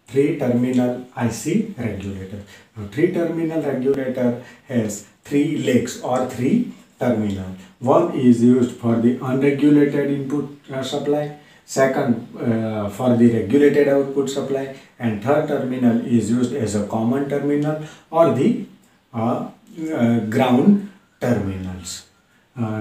three-terminal IC regulator. Now, three-terminal regulator has three legs or three terminals. One is used for the unregulated input supply, second for the regulated output supply, and third terminal is used as a common terminal or the ground terminals.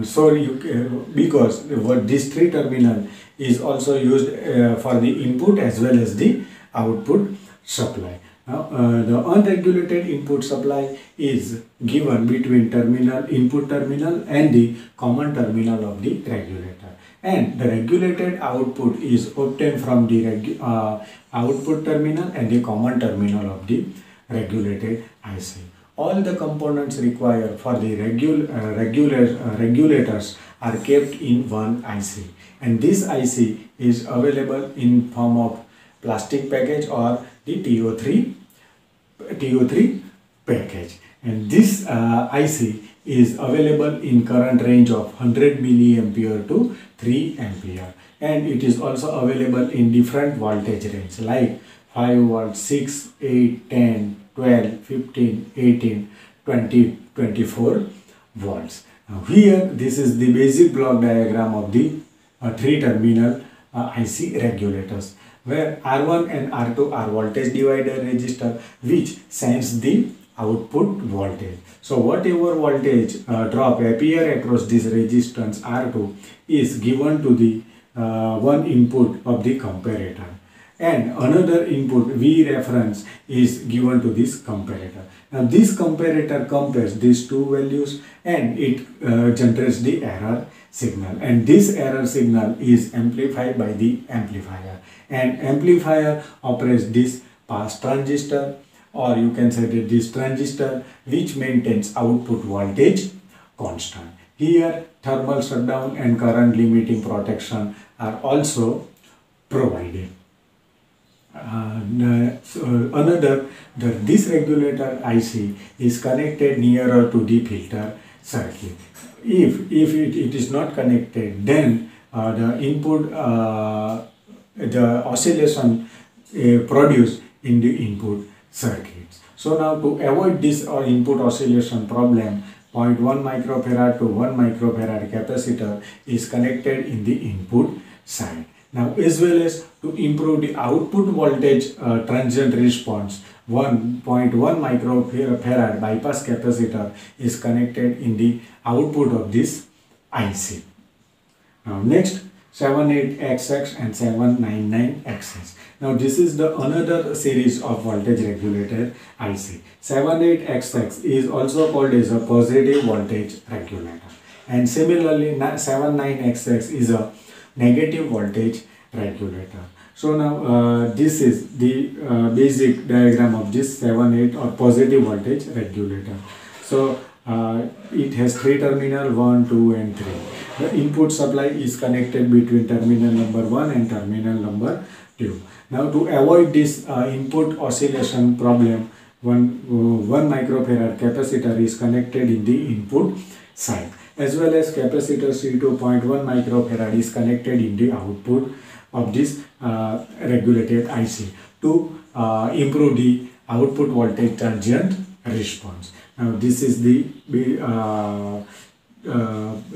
So because this three terminal is also used for the input as well as the output supply. Now, the unregulated input supply is given between input terminal and the common terminal of the regulator, and the regulated output is obtained from the output terminal and the common terminal of the regulated IC. All the components required for the regulators are kept in one IC, and this IC is available in form of plastic package or the TO3 package, and this IC is available in current range of 100 milliampere to 3 ampere, and it is also available in different voltage range like 5 volt, 6, 8, 10, 12, 15, 18, 20, 24 volts. Now here this is the basic block diagram of the three terminal IC regulators, where R1 and R2 are voltage divider resistor which sends the output voltage. So whatever voltage drop appear across this resistance R2 is given to the one input of the comparator, and another input V reference is given to this comparator. Now this comparator compares these two values and it generates the error signal, and this error signal is amplified by the amplifier, and amplifier operates this pass transistor, or you can say that this transistor which maintains output voltage constant. Here thermal shutdown and current limiting protection are also provided. This regulator IC is connected nearer to the filter circuit. If it is not connected, then the input the oscillation produced in the input circuits. So now to avoid this input oscillation problem, 0.1 microfarad to 1 microfarad capacitor is connected in the input side. Now as well as to improve the output voltage transient response, 1.1 microfarad bypass capacitor is connected in the output of this IC. Now next, 78XX and 799XX. Now this is the another series of voltage regulator IC. 78XX is also called as a positive voltage regulator, and similarly 79XX is a negative voltage regulator. So now this is the basic diagram of this 78 or positive voltage regulator. So it has three terminal 1, 2 and 3. The input supply is connected between terminal number 1 and terminal number 2. Now to avoid this input oscillation problem, 1 microfarad capacitor is connected in the input side, as well as capacitor C2 0.1 microfarad is connected in the output of this regulated IC to improve the output voltage transient response. Now this is the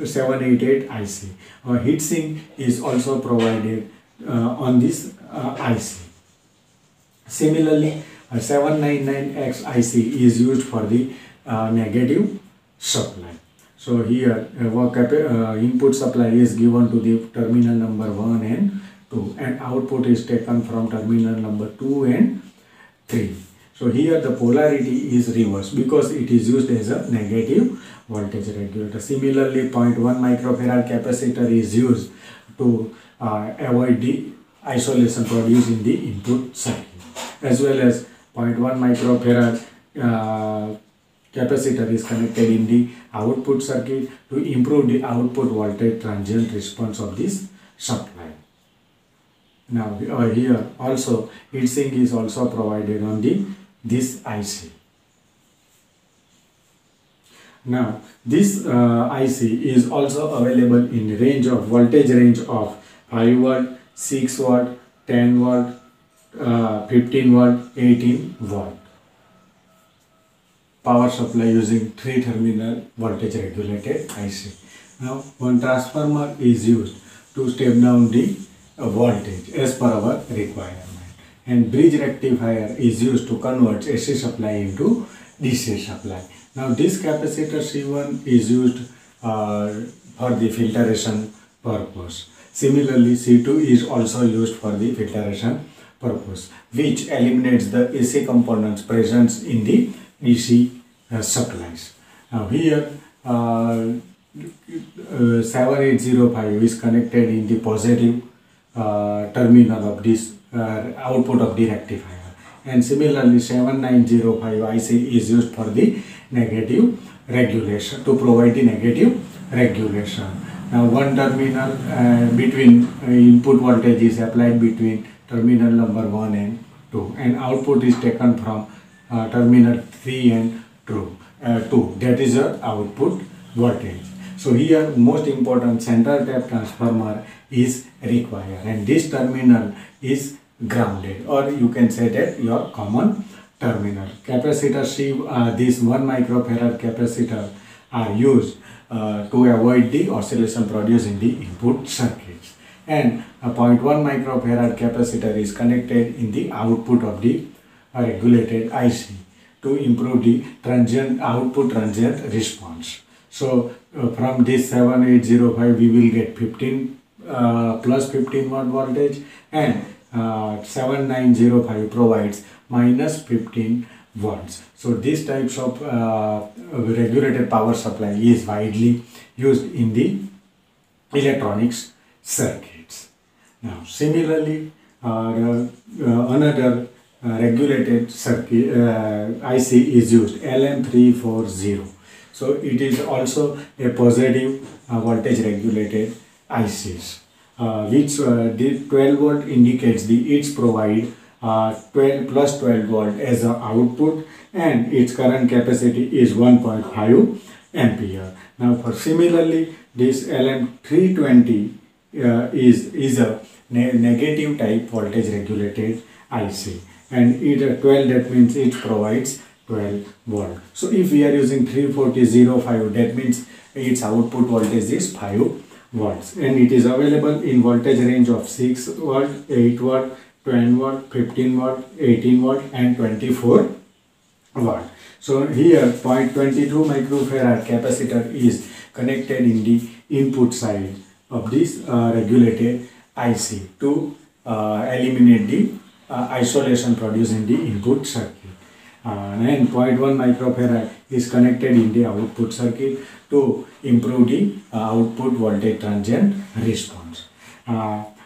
788 IC. Heatsink is also provided on this IC. Similarly, 799X IC is used for the negative supply. So here input supply is given to the terminal number 1 and 2, and output is taken from terminal number 2 and 3. So here the polarity is reversed because it is used as a negative voltage regulator. Similarly, 0.1 microfarad capacitor is used to avoid the isolation produced in the input circuit, as well as 0.1 microfarad capacitor is connected in the output circuit to improve the output voltage transient response of this supply. Now here also heatsink is also provided on this IC. Now this IC is also available in range of voltage range of 5 volt, 6 volt, 10 volt, 15 volt, 18 volt. Power supply using 3 terminal voltage regulated IC. Now one transformer is used to step down the voltage as per our requirement, and bridge rectifier is used to convert AC supply into DC supply. Now this capacitor C1 is used for the filtration purpose. Similarly, C2 is also used for the filtration purpose, which eliminates the AC components present in the DC supplies. Now here 7805 is connected in the positive terminal of this output of the rectifier, and similarly 7905 IC is used for the negative regulation, to provide the negative regulation. Now one terminal between input voltage is applied between terminal number 1 and 2, and output is taken from terminal 3 and 2. That is the output voltage. So here most important central tap transformer is required, and this terminal is grounded, or you can say that your common terminal. Capacitor C, this 1 microfarad capacitor are used to avoid the oscillation produced in the input circuits, and a 0.1 microfarad capacitor is connected in the output of the regulated IC to improve the output transient response. So from this 7805 we will get 15 plus 15 watt voltage, and 7905 provides minus 15 watts. So these types of regulated power supply is widely used in the electronics circuits. Now similarly another regulated circuit IC is used, LM340. So it is also a positive voltage regulated ICs, which the 12 volt indicates its provide 12 plus 12 volt as an output, and its current capacity is 1.5 ampere. Now for similarly this LM320 is a negative type voltage regulated IC, and it 12, that means it provides 12 volt. So if we are using 34005, that means its output voltage is 5 volts, and it is available in voltage range of 6 volt, 8 volt, 10 volt, 15 volt, 18 volt and 24 volt. So here 0.22 microfarad capacitor is connected in the input side of this regulated IC to eliminate the isolation produced in the input circuit. And 0.1 microfarad is connected in the output circuit to improve the output voltage transient response.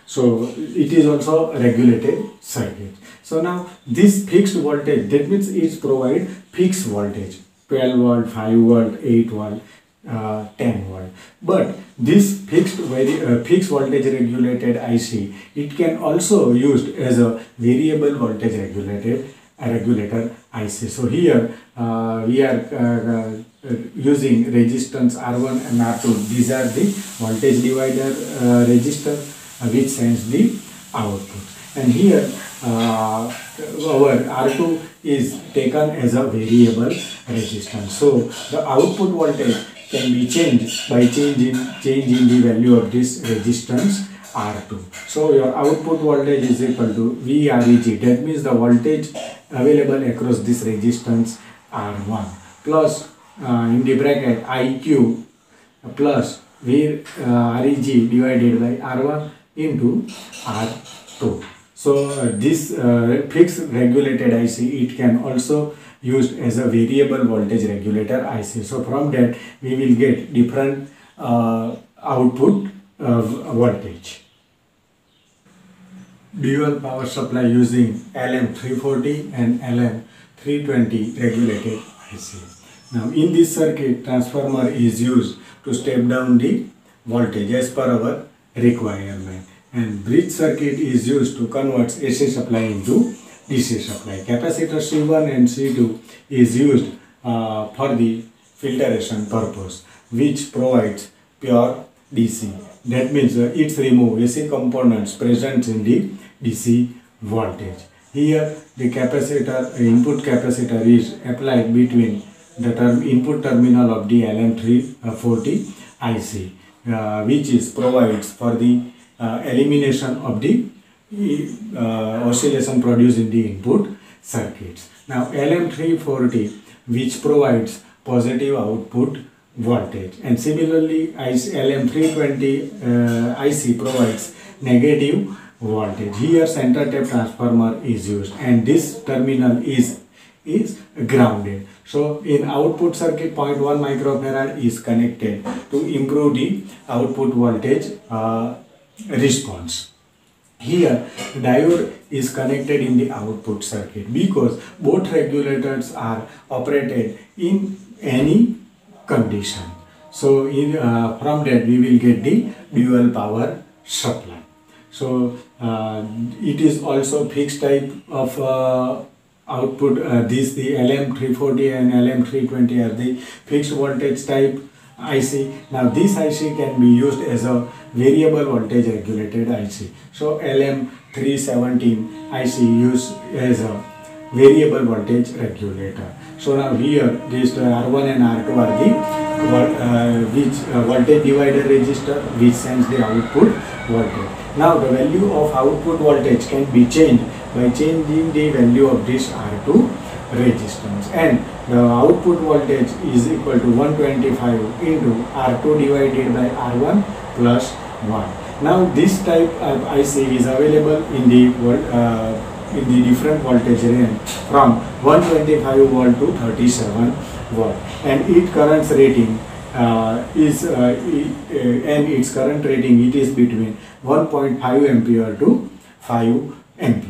So it is also a regulated circuit. So now this fixed voltage, that means it provides fixed voltage, 12 volt, 5 volt, 8 volt, 10 volt. But this fixed voltage regulated IC, it can also used as a variable voltage regulator IC. So here we are using resistance R1 and R2. These are the voltage divider resistor which sends the output, and here our R2 is taken as a variable resistance. So the output voltage can be changed by changing the value of this resistance R2. So your output voltage is equal to VREG, that means the voltage available across this resistance R1 plus in the bracket IQ plus VREG divided by R1 into R2. So this fixed regulated IC, it can also used as a variable voltage regulator IC. So from that we will get different output voltage. Dual power supply using LM340 and LM320 regulated IC. Now in this circuit, transformer is used to step down the voltage as per our requirement, and bridge circuit is used to convert AC supply into DC supply. Capacitor C1 and C2 is used for the filtration purpose, which provides pure DC. That means it removes AC components present in the DC voltage, Here the capacitor, input capacitor is applied between the input terminal of the LM340 IC, which is provides for the elimination of the oscillation produced in the input circuits. Now LM340, which provides positive output voltage, and similarly LM320 IC provides negative voltage. Here center tap transformer is used, and this terminal is grounded. So in output circuit, 0.1 microfarad is connected to improve the output voltage response. Here diode is connected in the output circuit because both regulators are operated in any condition. So from that we will get the dual power supply. So it is also fixed type of output. The LM340 and LM320 are the fixed voltage type IC. Now this IC can be used as a variable voltage regulated IC. So LM317 IC used as a variable voltage regulator. So now here this R1 and R2 are the voltage divider resistor which sends the output voltage. Now the value of output voltage can be changed by changing the value of this R2 resistance, and the output voltage is equal to 125 into R2 divided by R1 plus 1. Now this type of IC is available in the different voltage range from 125 volt to 37 volt, and its current rating it is between 1.5 ampere to 5 ampere.